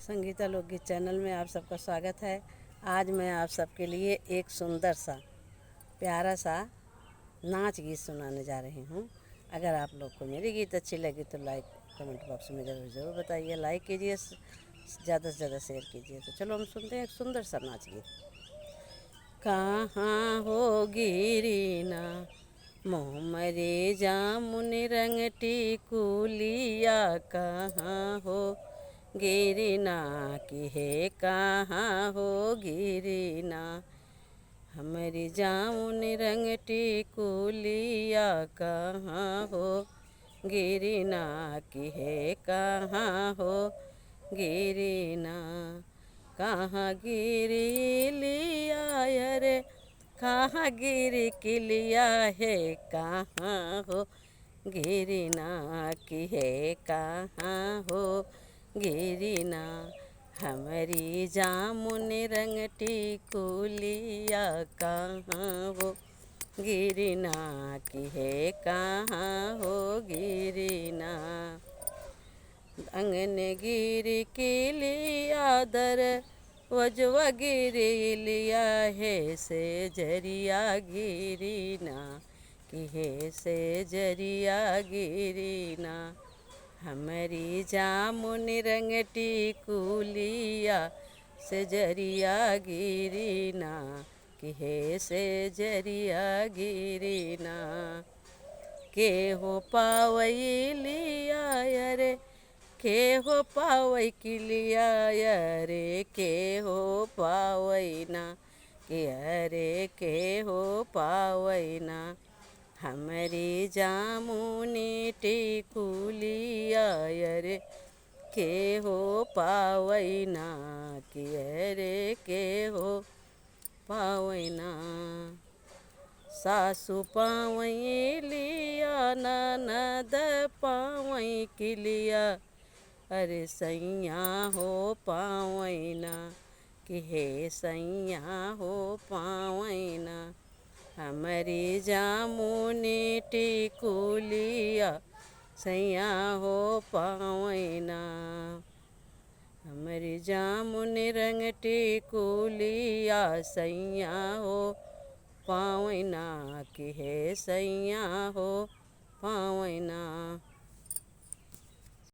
संगीता लोकगीत चैनल में आप सबका स्वागत है। आज मैं आप सबके लिए एक सुंदर सा प्यारा सा नाच गीत सुनाने जा रही हूँ। अगर आप लोग को मेरी गीत अच्छी लगी तो लाइक कमेंट बॉक्स में ज़रूर बताइए, लाइक कीजिए, ज़्यादा से ज़्यादा शेयर कीजिए। तो चलो हम सुनते हैं एक सुंदर सा नाच गीत। कहाँ हो गिरीना मोहमरे जामुन रंग टिकुलिया, कहाँ हो गिरीना की है, कहाँ हो गिरीना हमारी जामुन रंग टिकुलिया, कहाँ हो गिरीना की है, कहाँ हो गिरीना। कहाँ गिरी लिया रे, कहाँ गिरी किलिया है, कहाँ हो गिरीना की है, कहाँ हो गिरीना हमारी जामुन रंग टिकुलिया, कहाँ हो गिरीना की है, कहाँ हो गिरीना। अंगन गिरी किलिया दर वजवा गिरी लिया है, से जरिया गिरीना की है, से जरिया गिरीना हमारी जामुन रंग टिकुलिया, से जरिया गिरीना की है, से जरिया गिरीना। के हो पावई लिया रे, के हो पावई किलिया रे, के हो पावई ना कि अरे के हो पावई ना हमारी जामुनी टिकुलिया रे, के हो पावई ना कि अरे के हो पावई ना। सासु पावई लिया, ननद पावई किलिया, अरे सैया हो पावई ना कि हे सैया हो पावई ना हमारी जामुनी टिकुलिया, सैया हो पावई ना हमारी जामुन रंग टिकुलिया, सैया हो पावई ना कि हे सैया हो पावई ना।